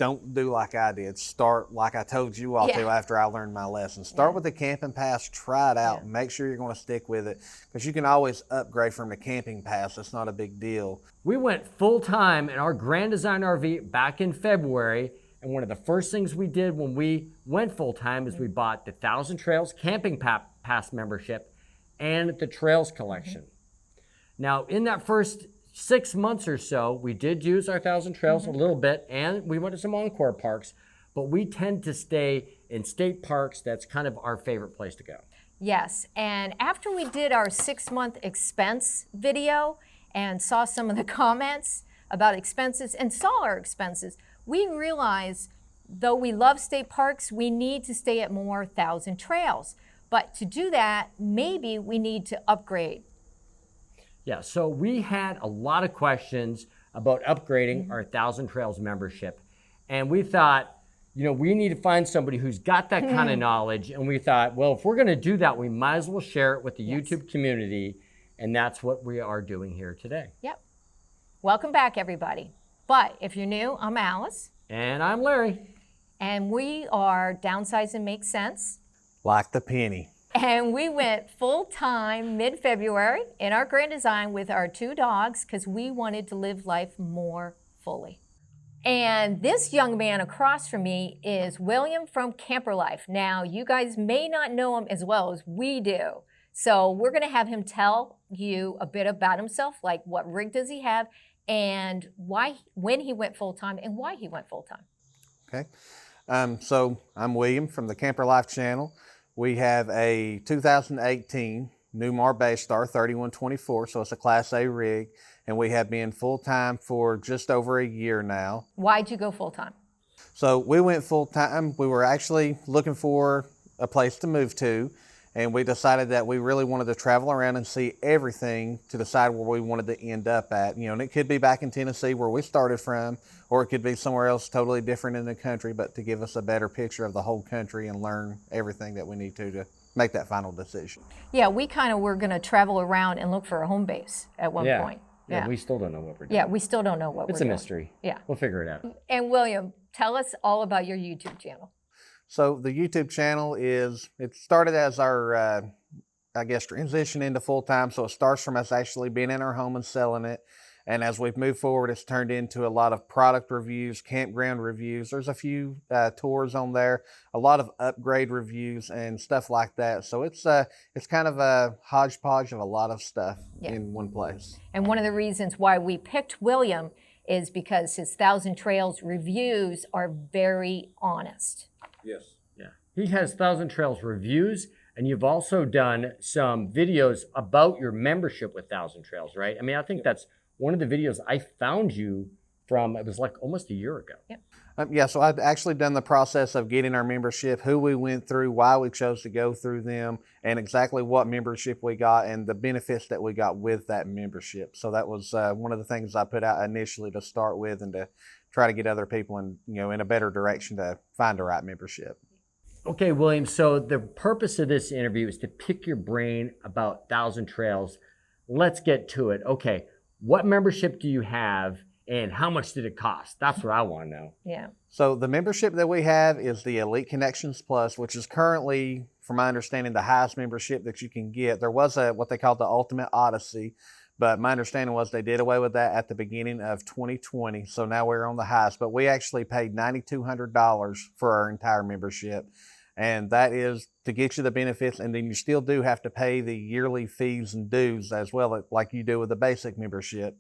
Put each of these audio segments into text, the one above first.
don't do like I did. Start like I told you all to after I learned my lesson. Start with the camping pass, try it out, make sure you're going to stick with it, because you can always upgrade from the camping pass. It's not a big deal. We went full time in our Grand Design RV back in February, and one of the first things we did when we went full time is we bought the 1,000 Trails Camping Pass membership and the Trails Collection. Now, in that first 6 months or so, we did use our 1,000 Trails a little bit, and we went to some Encore parks, but we tend to stay in state parks. That's kind of our favorite place to go. Yes, and after we did our 6-month expense video and saw some of the comments about expenses and saw our expenses, we realized, though we love state parks, we need to stay at more 1,000 Trails. But to do that, maybe we need to upgrade. Yeah, so we had a lot of questions about upgrading our 1,000 Trails membership. And we thought, you know, we need to find somebody who's got that kind of knowledge. And we thought, well, if we're going to do that, we might as well share it with the YouTube community. And that's what we are doing here today. Yep. Welcome back, everybody. But if you're new, I'm Alice. And I'm Larry. And we are Downsizing Makes Sense. Like the penny. And we went full-time mid-February in our Grand Design with our 2 dogs because we wanted to live life more fully. And this young man across from me is William from Camper Life. Now, you guys may not know him as well as we do. So we're going to have him tell you a bit about himself, like what rig does he have, and why, when he went full-time, and why he went full-time. Okay. So I'm William from the Camper Life channel. We have a 2018 Newmar Baystar 3124, so it's a Class A rig, and we have been full-time for just over a year now. Why'd you go full-time? So we went full-time. We were actually looking for a place to move to, and we decided that we really wanted to travel around and see everything to decide where we wanted to end up at. You know, and it could be back in Tennessee where we started from, or it could be somewhere else totally different in the country, but to give us a better picture of the whole country and learn everything that we need to make that final decision. Yeah, we kind of were going to travel around and look for a home base at one point. Yeah, we still don't know what we're doing. Yeah, we still don't know what we're doing. It's a mystery. Yeah. We'll figure it out. And William, tell us all about your YouTube channel. So the YouTube channel it started as our, I guess, transition into full-time. So it starts from us actually being in our home and selling it. And as we've moved forward, it's turned into a lot of product reviews, campground reviews. There's a few tours on there, a lot of upgrade reviews and stuff like that. So it's kind of a hodgepodge of a lot of stuff in one place. And one of the reasons why we picked William is because his 1,000 Trails reviews are very honest. Yes. Yeah. He has 1,000 Trails reviews, and you've also done some videos about your membership with 1,000 Trails, right? I mean, I think that's one of the videos I found you from, it was like almost a year ago. Yep. Yeah, so I've actually done the process of getting our membership, who we went through, why we chose to go through them, and exactly what membership we got and the benefits that we got with that membership. So that was one of the things I put out initially to start with and to try to get other people in a better direction to find the right membership. Okay, William, so the purpose of this interview is to pick your brain about 1,000 Trails. Let's get to it. Okay, what membership do you have and how much did it cost? That's what I want to know. Yeah. So the membership that we have is the Elite Connections Plus, which is currently, from my understanding, the highest membership that you can get. There was what they call the Ultimate Odyssey, but my understanding was they did away with that at the beginning of 2020. So now we're on the highest, but we actually paid $9,200 for our entire membership. And that is to get you the benefits, and then you still do have to pay the yearly fees and dues as well, like you do with the basic membership.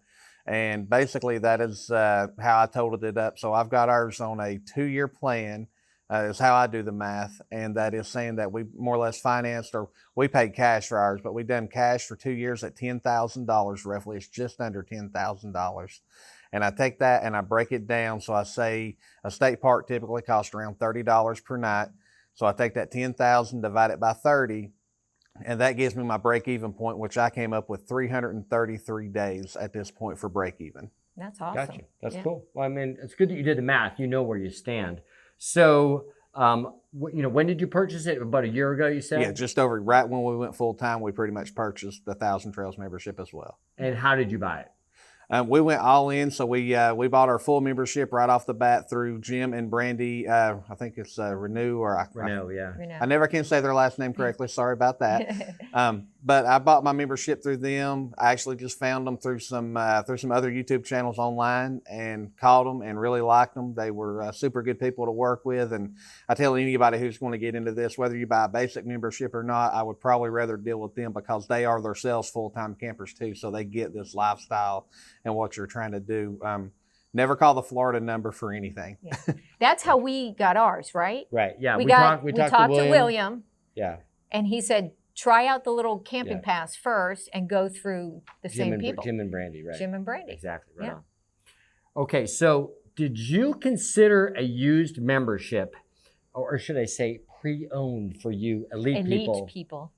And basically that is how I totaled it up. So I've got ours on a 2-year plan, is how I do the math. And that is saying that we more or less financed, or we paid cash for ours, but we done cash for 2 years at $10,000 roughly. It's just under $10,000. And I take that and I break it down. So I say a state park typically costs around $30 per night. So I take that 10,000, divide it by 30, and that gives me my break-even point, which I came up with 333 days at this point for break-even. That's awesome. Gotcha. That's cool. Well, I mean, it's good that you did the math. You know where you stand. So, when did you purchase it? About a year ago, you said? Yeah, just over right when we went full-time, we pretty much purchased the 1,000 Trails membership as well. And how did you buy it? We went all in, so we bought our full membership right off the bat through Jim and Brandy. I think it's Reneau Reneau, yeah. I never can say their last name correctly. Sorry about that. But I bought my membership through them. I actually just found them through some other YouTube channels online and called them and really liked them. They were super good people to work with. And I tell anybody who's going to get into this, whether you buy a basic membership or not, I would probably rather deal with them because they are themselves full-time campers too. So they get this lifestyle and what you're trying to do. Never call the Florida number for anything. Yeah. That's how we got ours, right? Right. Yeah. We talked to William. Yeah. And he said, try out the little camping pass first and go through the same people. Jim and Brandy, right? Jim and Brandy. Exactly. Right on. Okay. So did you consider a used membership, or should I say pre-owned for you elite people?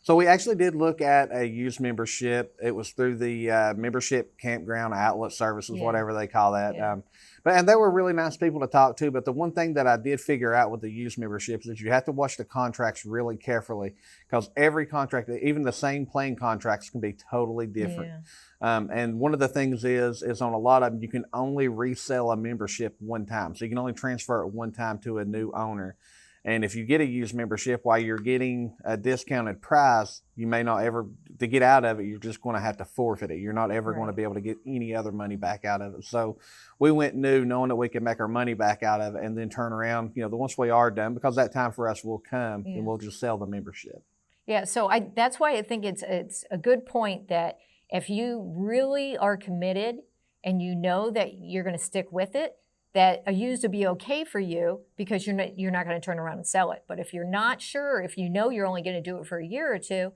So we actually did look at a used membership. It was through the membership campground outlet services, whatever they call that. And they were really nice people to talk to. But the one thing that I did figure out with the used memberships is you have to watch the contracts really carefully because every contract, even the same plane contracts, can be totally different. And one of the things is on a lot of them, you can only resell a membership one time. So you can only transfer it one time to a new owner. And if you get a used membership while you're getting a discounted price, you may not ever, to get out of it, you're just going to have to forfeit it. You're not ever going to be able to get any other money back out of it. So we went new knowing that we could make our money back out of it and then turn around, once we are done, because that time for us will come and we'll just sell the membership. Yeah, so that's why I think it's a good point that if you really are committed and you know that you're going to stick with it, that a used would be okay for you because you're not going to turn around and sell it. But if you're not sure, if you know you're only going to do it for a year or two,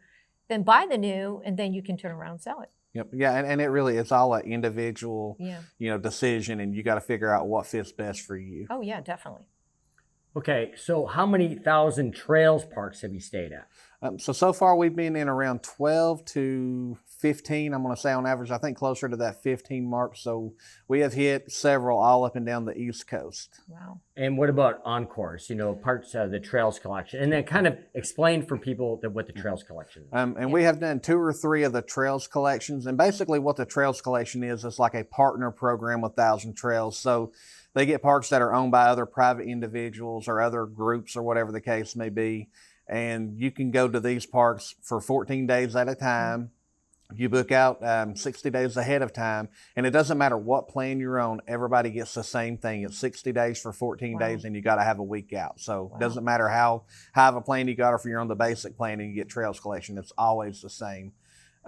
then buy the new and then you can turn around and sell it. Yep. Yeah, and it really, it's all an individual, decision, and you got to figure out what fits best for you. Oh yeah, definitely. Okay, so how many thousand trails parks have you stayed at? So far we've been in around 12 to 15, I'm going to say on average, I think closer to that 15 mark. So we have hit several all up and down the East Coast. Wow. And what about Encores, parts of the Trails Collection? And then kind of explain for people what the Trails Collection is. And we have done 2 or 3 of the Trails Collections. And basically what the Trails Collection is like a partner program with Thousand Trails. So they get parks that are owned by other private individuals or other groups or whatever the case may be. And you can go to these parks for 14 days at a time. You book out 60 days ahead of time. And it doesn't matter what plan you're on. Everybody gets the same thing. It's 60 days for 14 days, and you got to have a week out. So it doesn't matter how high of a plan you got, or if you're on the basic plan and you get Trails Collection, it's always the same.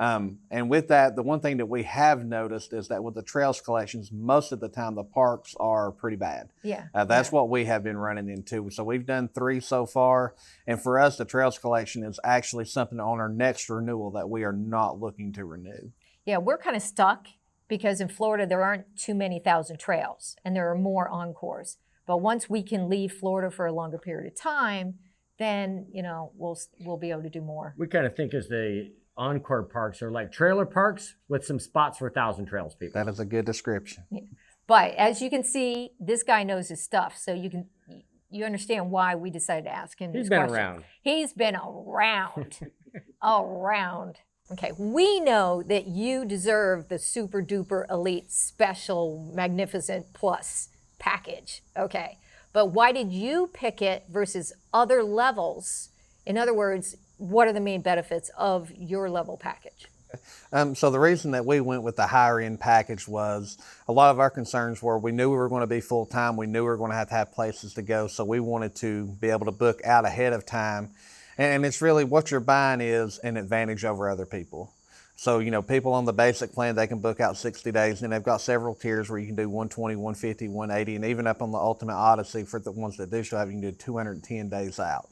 And with that, the one thing that we have noticed is that with the Trails Collections, most of the time the parks are pretty bad. Yeah. That's what we have been running into. So we've done 3 so far. And for us, the Trails Collection is actually something on our next renewal that we are not looking to renew. Yeah, we're kind of stuck because in Florida, there aren't too many Thousand Trails and there are more Encores. But once we can leave Florida for a longer period of time, then, we'll be able to do more. We kind of think as the Encore parks are like trailer parks with some spots for Thousand Trails people. That is a good description. Yeah. But as you can see, this guy knows his stuff. So you understand why we decided to ask him He's this been question. around. He's been around. Around. Okay, we know that you deserve the super duper elite special magnificent plus package. Okay, but why did you pick it versus other levels? In other words, what are the main benefits of your level package? So the reason that we went with the higher end package was a lot of our concerns were we knew we were going to be full time. We knew we were going to have places to go. So we wanted to be able to book out ahead of time. And it's really what you're buying is an advantage over other people. So, people on the basic plan, they can book out 60 days, and they've got several tiers where you can do 120, 150, 180, and even up on the Ultimate Odyssey for the ones that do still have, you can do 210 days out.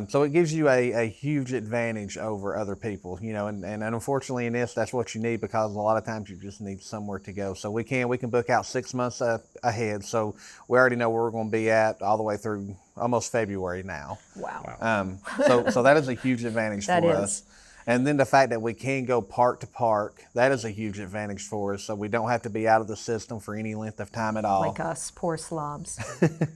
So it gives you a huge advantage over other people, and unfortunately in this, that's what you need because a lot of times you just need somewhere to go. So we can book out 6 months ahead. So we already know where we're going to be at all the way through almost February now. Wow. So that is a huge advantage for us. And then the fact that we can go park to park, that is a huge advantage for us. So we don't have to be out of the system for any length of time at all. Like us, poor slobs.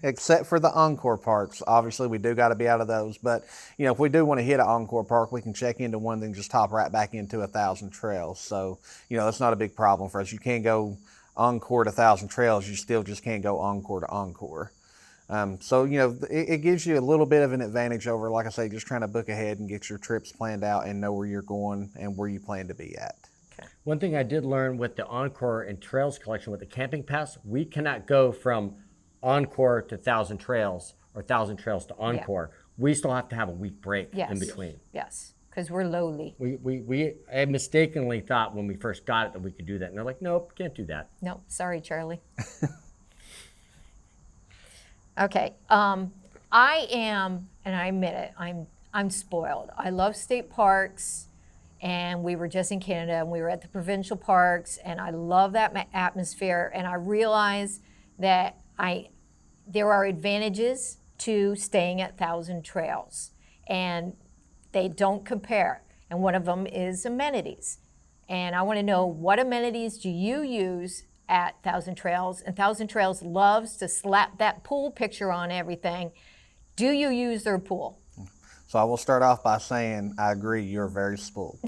Except for the Encore parks. Obviously, we do got to be out of those. But, you know, if we do want to hit an Encore park, we can check into one, then just hop right back into 1,000 Trails. So, you know, that's not a big problem for us. You can't go Encore to 1,000 Trails. You still just can't go Encore to Encore. So, you know, it gives you a little bit of an advantage over, like I say, just trying to book ahead and get your trips planned out and know where you're going and where you plan to be at. Okay. One thing I did learn with the Encore and Trails collection with the camping pass, we cannot go from Encore to 1,000 Trails or 1,000 Trails to Encore. We still have to have a week break in between. Yes, because we're lowly. I mistakenly thought when we first got it that we could do that. And they're like, nope, can't do that. Nope, sorry, Charlie. Okay, I am, and I admit it, I'm spoiled. I love state parks, and we were just in Canada, and we were at the provincial parks, and I love that atmosphere, and I realize that there are advantages to staying at 1,000 Trails, and they don't compare, and one of them is amenities. And I want to know, what amenities do you use at 1,000 Trails? And 1,000 Trails loves to slap that pool picture on everything. Do you use their pool? So I will start off by saying I agree, you're very spoiled.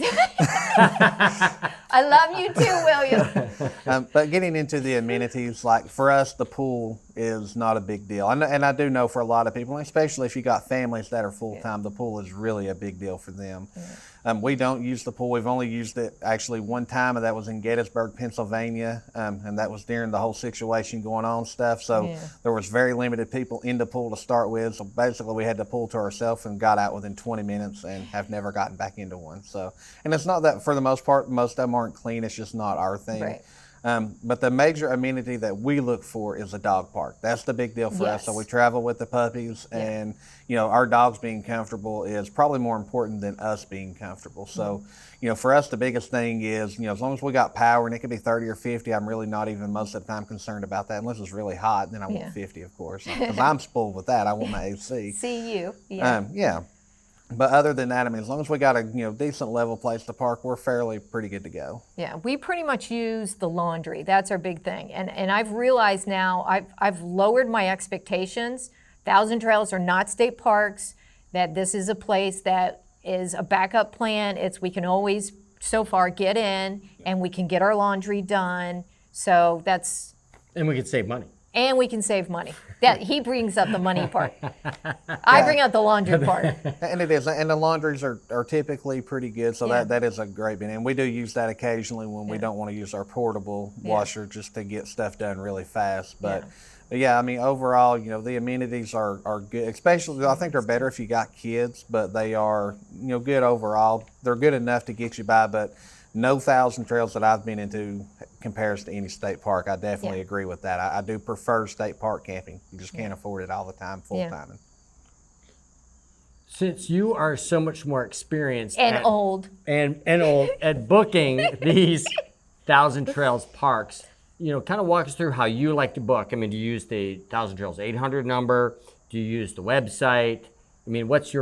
I love you too, William. But getting into the amenities, like for us, the pool is not a big deal. And I do know for a lot of people, especially if you got families that are full-time, the pool is really a big deal for them. We don't use the pool. We've only used it actually one time, and that was in Gettysburg, Pennsylvania, and that was during the whole situation going on stuff. So there was very limited people in the pool to start with. So basically we had the pool to ourselves and got out within 20 minutes and have never gotten back into one. So, and it's not that for the most part, most of them aren't clean. It's just not our thing. Right. But the major amenity that we look for is a dog park. That's the big deal for us. So we travel with the puppies, and you know, our dogs being comfortable is probably more important than us being comfortable. So, you know, for us, the biggest thing is, you know, as long as we got power, and it could be 30 or 50, I'm really not even most of the time concerned about that. Unless it's really hot, then I want 50, of course, because I'm spoiled with that. I want my AC. See you. But other than that, I mean, as long as we got a decent level place to park, we're pretty good to go. Yeah, we pretty much use the laundry. That's our big thing. And I've realized now, I've lowered my expectations. 1,000 Trails are not state parks, that this is a place that is a backup plan. We can always, so far, get in, and we can get our laundry done. So that's... And we can save money. And we can save money. That he brings up the money part. I bring out the laundry part. And it is, and the laundries are typically pretty good, so that is a great benefit. And we do use that occasionally when we don't want to use our portable washer just to get stuff done really fast. But yeah, I mean, overall, you know, the amenities are good. Especially, I think they're better if you got kids, but they are, you know, good overall. They're good enough to get you by, but no 1,000 Trails that I've been into compares to any state park. I definitely agree with that. I do prefer state park camping. You just can't afford it all the time, full time. Since you are so much more experienced and old at booking these 1,000 Trails parks, you know, kind of walk us through how you like to book. I mean, do you use the 1,000 Trails 800 number? Do you use the website? I mean, what's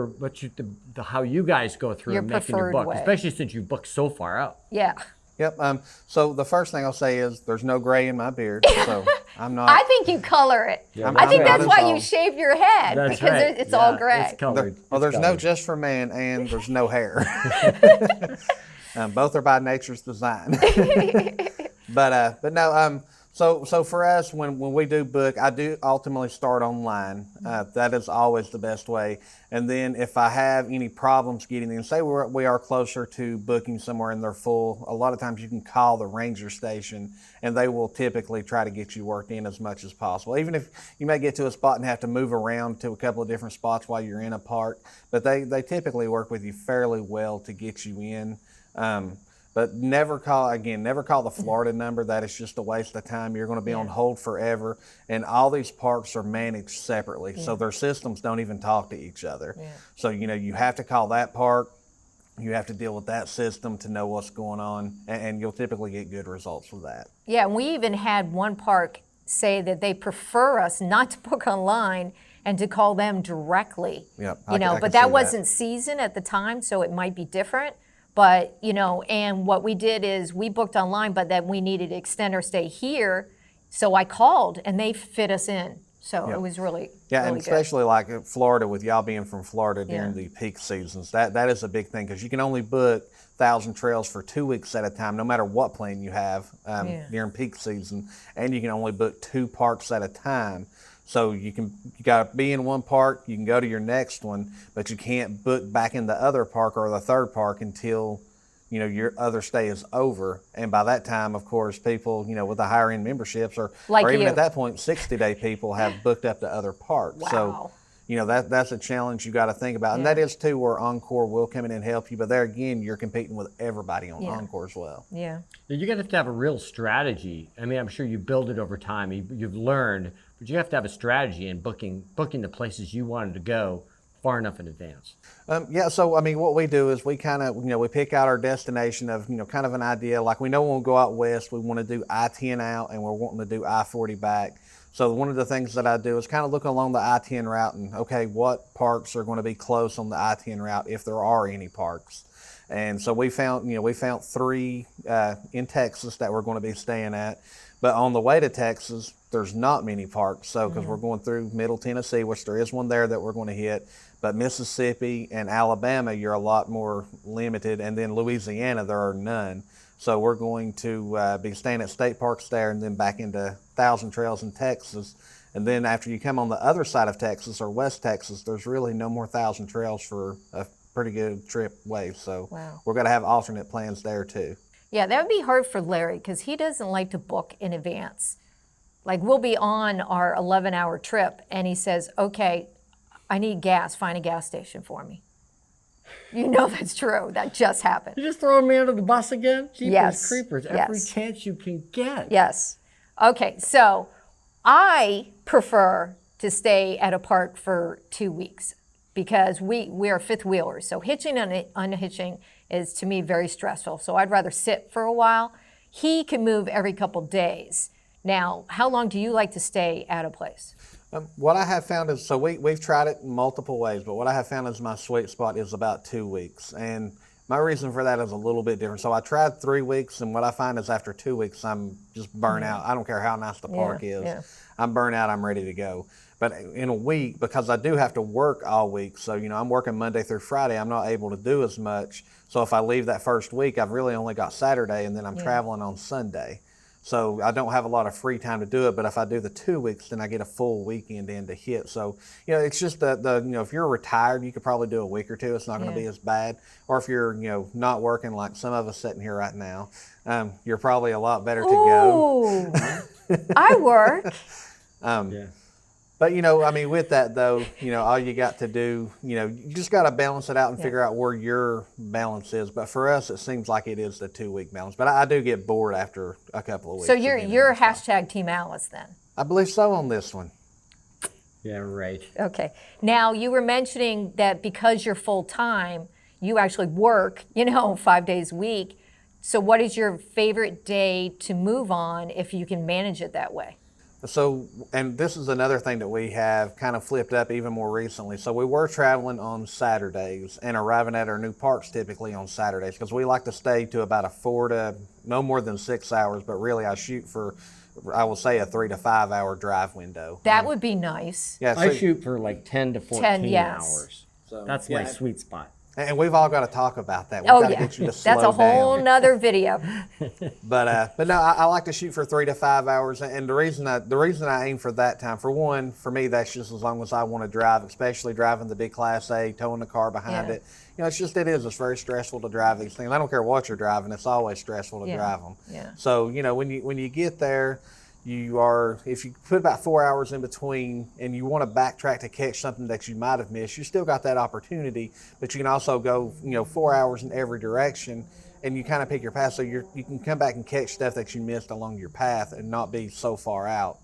how you guys go through your making your book, way. Especially since you booked so far out? Yeah. Yep. So the first thing I'll say is there's no gray in my beard, so I'm not. I think you color it. Yeah, I think that's why all. you shave your head, That's because right. it's all gray. It's colored. There's no just for man, and there's no hair. Both are by nature's design. But no. So for us, when we do book, I do ultimately start online. That is always the best way. And then if I have any problems getting in, say we are closer to booking somewhere and they're full, a lot of times you can call the ranger station and they will typically try to get you worked in as much as possible. Even if you may get to a spot and have to move around to a couple of different spots while you're in a park, but they typically work with you fairly well to get you in. But never call the Florida number. That is just a waste of time. You're going to be on hold forever. And all these parks are managed separately. So their systems don't even talk to each other. Yeah. So, you know, you have to call that park. You have to deal with that system to know what's going on. And you'll typically get good results with that. Yeah, and we even had one park say that they prefer us not to book online and to call them directly. Yep, but that wasn't season at the time, so it might be different. But, you know, and what we did is we booked online, but then we needed to extend our stay here. So I called and they fit us in. So it was really, yeah, really and good. especially like in Florida, with y'all being from Florida during Yeah. the peak seasons, that is a big thing because you can only book 1,000 trails for 2 weeks at a time, no matter what plan you have during peak season, and you can only book 2 parks at a time. So you got to be in one park, you can go to your next one, but you can't book back in the other park or the third park until, you know, your other stay is over. And by that time, of course, people, you know, with the higher end memberships or even you. at that point, 60-day people have booked up to other parks. Wow. So, you know, that's a challenge you got to think about. And that is too where Encore will come in and help you. But there again, you're competing with everybody on Encore as well. Yeah. You're going to have to have a real strategy. I mean, I'm sure you build it over time. You've learned, but you have to have a strategy in booking the places you wanted to go far enough in advance. Yeah, so I mean, what we do is we kind of, you know, we pick out our destination of, you know, kind of an idea. Like we know when we go out west, we want to do I-10 out and we're wanting to do I-40 back. So one of the things that I do is kind of look along the I-10 route and, okay, what parks are going to be close on the I-10 route if there are any parks. And so we found 3 in Texas that we're going to be staying at. But on the way to Texas, there's not many parks. So because we're going through Middle Tennessee, which there is one there that we're going to hit. But Mississippi and Alabama, you're a lot more limited. And then Louisiana, there are none. So we're going to be staying at state parks there and then back into 1,000 Trails in Texas. And then after you come on the other side of Texas or West Texas, there's really no more 1,000 Trails for a pretty good trip away. So we're going to have alternate plans there too. Yeah, that would be hard for Larry because he doesn't like to book in advance. Like we'll be on our 11-hour trip and he says, okay, I need gas, find a gas station for me. You know that's true. That just happened. You're just throwing me under the bus again? Jeepers Yes. creepers, every chance you can get. Yes. Okay, so I prefer to stay at a park for 2 weeks because we are fifth wheelers. So hitching and unhitching is to me very stressful. So I'd rather sit for a while. He can move every couple days. Now, how long do you like to stay at a place? What I have found is, so we've tried it in multiple ways, but what I have found is my sweet spot is about 2 weeks. And my reason for that is a little bit different. So I tried 3 weeks, and what I find is after 2 weeks, I'm just burnt out. I don't care how nice the park is. Yeah. I'm burnt out, I'm ready to go. But in a week, because I do have to work all week, so, you know, I'm working Monday through Friday, I'm not able to do as much. So if I leave that first week, I've really only got Saturday, and then I'm traveling on Sunday. So I don't have a lot of free time to do it, but if I do the 2 weeks, then I get a full weekend in to hit. So, you know, it's just the you know, if you're retired, you could probably do a week or two. It's not going to be as bad. Or if you're, you know, not working like some of us sitting here right now, you're probably a lot better to go. Ooh, I work. But, you know, I mean, with that, though, you know, all you got to do, you know, you just got to balance it out and figure out where your balance is. But for us, it seems like it is the 2 week balance. But I do get bored after a couple of weeks. So you're hashtag Team Alice then? I believe so on this one. Yeah, right. Okay. Now, you were mentioning that because you're full-time, you actually work, you know, 5 days a week. So what is your favorite day to move on if you can manage it that way? So, and this is another thing that we have kind of flipped up even more recently. So we were traveling on Saturdays and arriving at our new parks typically on Saturdays because we like to stay to about a 4 to no more than 6 hours, but really I shoot for, I will say, a 3 to 5 hour drive window. That would be nice. Yeah, I shoot for like 10 to 14 hours. So, that's my sweet spot. And we've all got to talk about that. We've got to get you to slow That's a whole down. nother video. But no, I like to shoot for 3 to 5 hours, and the reason I aim for that time, for one, for me, that's just as long as I want to drive, especially driving the big Class A, towing the car behind it. You know, it's very stressful to drive these things. I don't care what you're driving; it's always stressful to drive them. Yeah. So you know, when you get there, if you put about 4 hours in between and you want to backtrack to catch something that you might have missed, you still got that opportunity, but you can also go, 4 hours in every direction and you kind of pick your path. So you can come back and catch stuff that you missed along your path and not be so far out.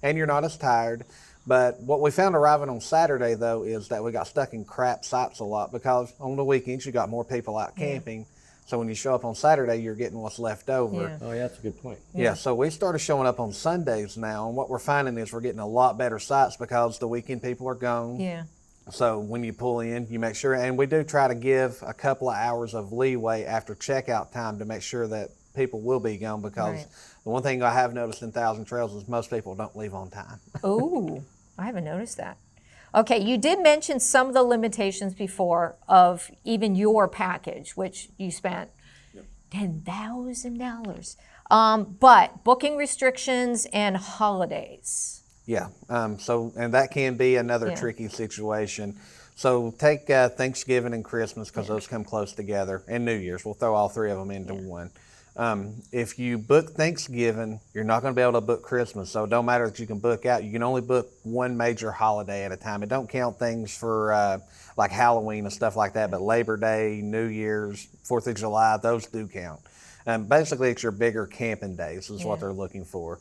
And you're not as tired. But what we found arriving on Saturday, though, is that we got stuck in crap sites a lot because on the weekends you got more people out camping. So when you show up on Saturday, you're getting what's left over. Yeah. Oh, yeah, that's a good point. Yeah, so we started showing up on Sundays now, and what we're finding is we're getting a lot better sites because the weekend people are gone. Yeah. So when you pull in, you make sure, and we do try to give a couple of hours of leeway after checkout time to make sure that people will be gone, because Right. the one thing I have noticed in Thousand Trails is most people don't leave on time. Oh, I haven't noticed that. Okay, you did mention some of the limitations before of even your package, which you spent $10,000. But booking restrictions and holidays. Yeah. And that can be another Yeah. tricky situation. So take Thanksgiving and Christmas, because those come close together, and New Year's. We'll throw all three of them into one. If you book Thanksgiving, you're not going to be able to book Christmas. So it don't matter that you can book out. You can only book one major holiday at a time. It don't count things for like Halloween and stuff like that, but Labor Day, New Year's, 4th of July, those do count. Basically, it's your bigger camping days is what Yeah. they're looking for.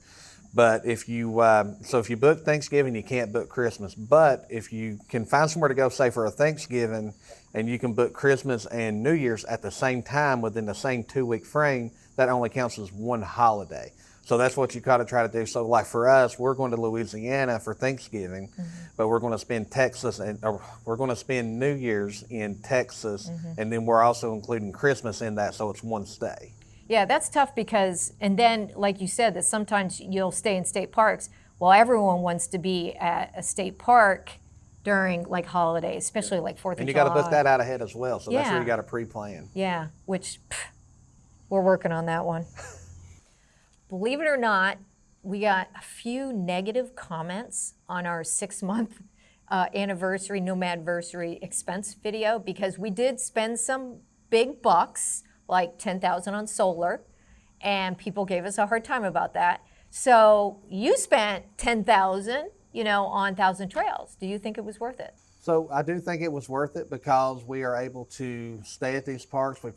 But if you if you book Thanksgiving, you can't book Christmas. But if you can find somewhere to go, say for a Thanksgiving, and you can book Christmas and New Year's at the same time within the same 2-week frame, that only counts as one holiday. So that's what you got to try to do. So like for us, we're going to Louisiana for Thanksgiving, but we're going to spend we're going to spend New Year's in Texas, and then we're also including Christmas in that, so it's one stay. Yeah, that's tough because, and then like you said, that sometimes you'll stay in state parks. Well, everyone wants to be at a state park during like holidays, especially like 4th of July. And you got to book that out ahead as well. So that's where Yeah. you got to pre-plan. Yeah, which we're working on that one. Believe it or not, we got a few negative comments on our 6-month anniversary, Nomadversary expense video, because we did spend some big bucks, like $10,000 on solar, and people gave us a hard time about that. So you spent $10,000, on Thousand Trails. Do you think it was worth it? So I do think it was worth it, because we are able to stay at these parks. We're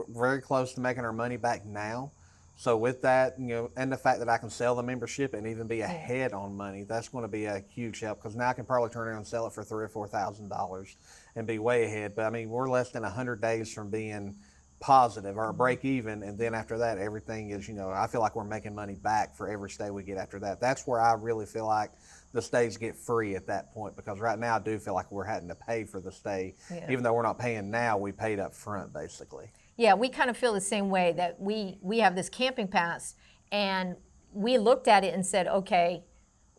very close to making our money back now. So with that, and the fact that I can sell the membership and even be ahead on money, that's going to be a huge help, because now I can probably turn around and sell it for $3,000 or $4,000 and be way ahead. But I mean, we're less than 100 days from being positive or break even, and then after that, everything is, I feel like we're making money back for every stay we get after that. That's where I really feel like the stays get free at that point, because right now I do feel like we're having to pay for the stay. Yeah. Even though we're not paying now, we paid up front basically. Yeah, we kind of feel the same way, that we have this camping pass, and we looked at it and said, okay,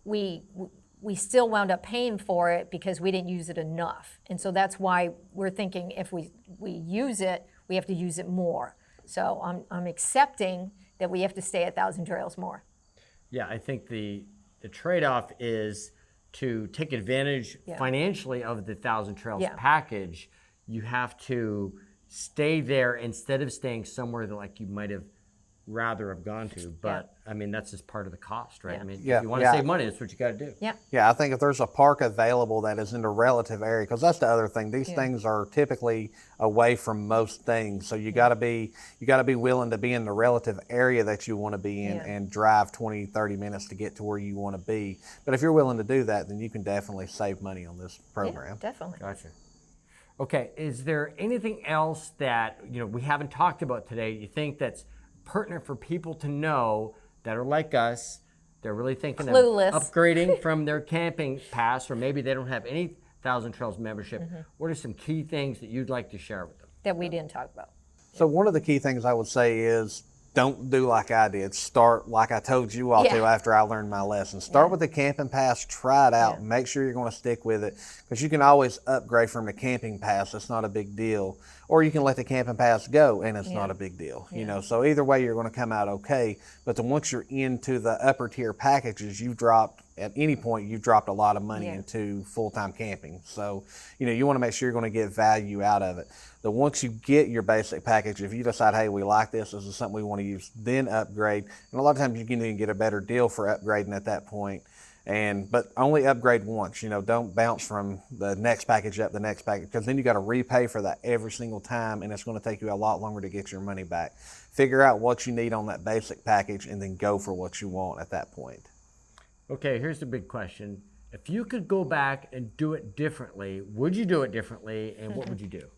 we still wound up paying for it because we didn't use it enough. And so that's why we're thinking if we use it, we have to use it more. So I'm accepting that we have to stay at Thousand Trails more. Yeah, I think the trade-off is to take advantage financially of the Thousand Trails package. You have to stay there instead of staying somewhere that like you might have rather have gone to. But I mean, that's just part of the cost, right? Yeah. I mean, Yeah. if you want to save money, that's what you got to do. Yeah. Yeah, I think if there's a park available that is in a relative area, because that's the other thing. These Yeah. things are typically away from most things, so you got to be willing to be in the relative area that you want to be in, Yeah. and drive 20, 30 minutes to get to where you want to be. But if you're willing to do that, then you can definitely save money on this program. Yeah, definitely. Gotcha. Okay, is there anything else that we haven't talked about today you think that's pertinent for people to know that are like us? They're really thinking Clueless. of upgrading from their camping pass, or maybe they don't have any Thousand Trails membership. What are some key things that you'd like to share with them? That we didn't talk about. So one of the key things I would say is, don't do like I did. Start like I told you all to after I learned my lesson. Start with the camping pass, try it out, make sure you're going to stick with it, because you can always upgrade from the camping pass. It's not a big deal. Or you can let the camping pass go and it's not a big deal. So either way you're going to come out okay. But then once you're into the upper tier packages, at any point you've dropped a lot of money into full-time camping. So you want to make sure you're going to get value out of it. But once you get your basic package, if you decide, hey, we like this is something we want to use, then upgrade. And a lot of times you can even get a better deal for upgrading at that point. But only upgrade once. Don't bounce from the next package up the next package, because then you got to repay for that every single time, and it's going to take you a lot longer to get your money back. Figure out what you need on that basic package, and then go for what you want at that point. Okay, here's the big question. If you could go back and do it differently, would you do it differently, and what would you do?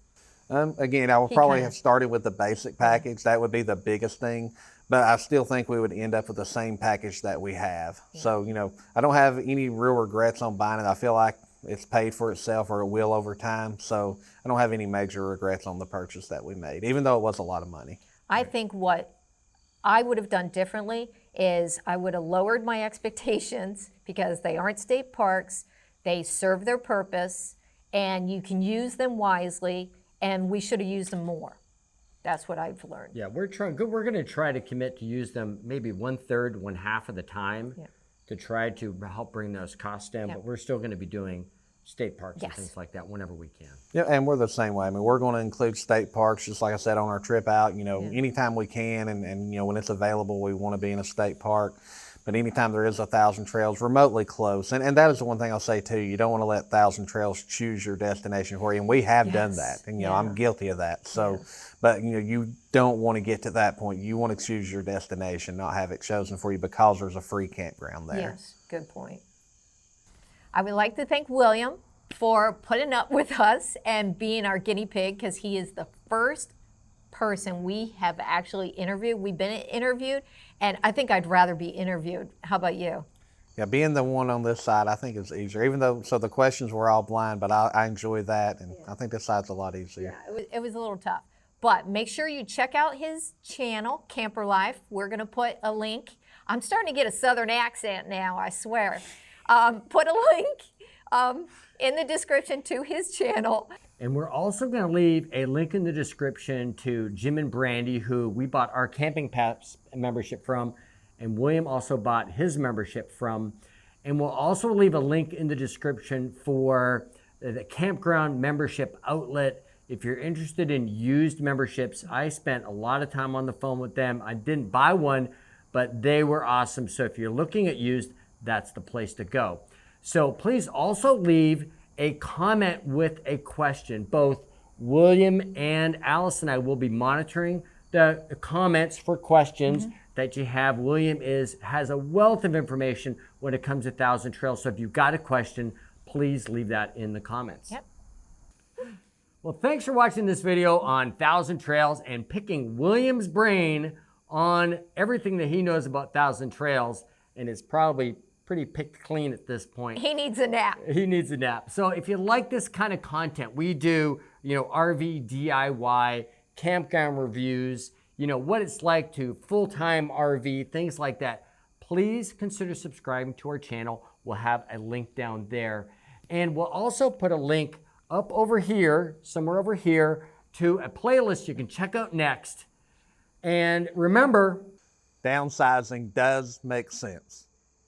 Again, I would probably have started with the basic package. That would be the biggest thing. But I still think we would end up with the same package that we have. So, I don't have any real regrets on buying it. I feel like it's paid for itself, or it will over time. So I don't have any major regrets on the purchase that we made, even though it was a lot of money. I think what I would have done differently is I would have lowered my expectations because they aren't state parks, they serve their purpose, and you can use them wisely, and we should have used them more. That's what I've learned. Yeah, we're going to try to commit to use them maybe 1/3, 1/2 of the time to try to help bring those costs down. But we're still going to be doing state parks and things like that whenever we can. Yeah, and we're the same way. I mean, we're going to include state parks, just like I said, on our trip out. You know, anytime we can, and you know, when it's available, we want to be in a state park. But anytime there is a Thousand Trails remotely close, and that is the one thing I'll say too, you don't want to let Thousand Trails choose your destination for you. And we have done that, and you know, I'm guilty of that. So, but you know, you don't want to get to that point. You want to choose your destination, not have it chosen for you because there's a free campground there. Yes, good point. I would like to thank William for putting up with us and being our guinea pig, because he is the first person we have actually interviewed. We've been interviewed, and I think I'd rather be interviewed. How about you? Yeah, being the one on this side, I think is easier. Even though, so the questions were all blind, but I enjoy that, and I think this side's a lot easier. Yeah, it was a little tough. But make sure you check out his channel, Camper Life. We're going to put a link. I'm starting to get a southern accent now, I swear. Put a link in the description to his channel. And we're also going to leave a link in the description to Jim and Brandy, who we bought our camping pass membership from, and William also bought his membership from. And we'll also leave a link in the description for the campground membership outlet. If you're interested in used memberships, I spent a lot of time on the phone with them. I didn't buy one, but they were awesome. So if you're looking at used, that's the place to go. So please also leave a comment with a question. Both William and Alice and I will be monitoring the comments for questions that you have. William has a wealth of information when it comes to Thousand Trails. So if you've got a question, please leave that in the comments. Yep. Well, thanks for watching this video on Thousand Trails and picking William's brain on everything that he knows about Thousand Trails, and it's probably pretty picked clean at this point. He needs a nap. He needs a nap. So if you like this kind of content, we do, you know, RV DIY, campground reviews, you know, what it's like to full-time RV, things like that. Please consider subscribing to our channel. We'll have a link down there. And we'll also put a link up over here, somewhere over here, to a playlist you can check out next. And remember, Downsizing does make sense.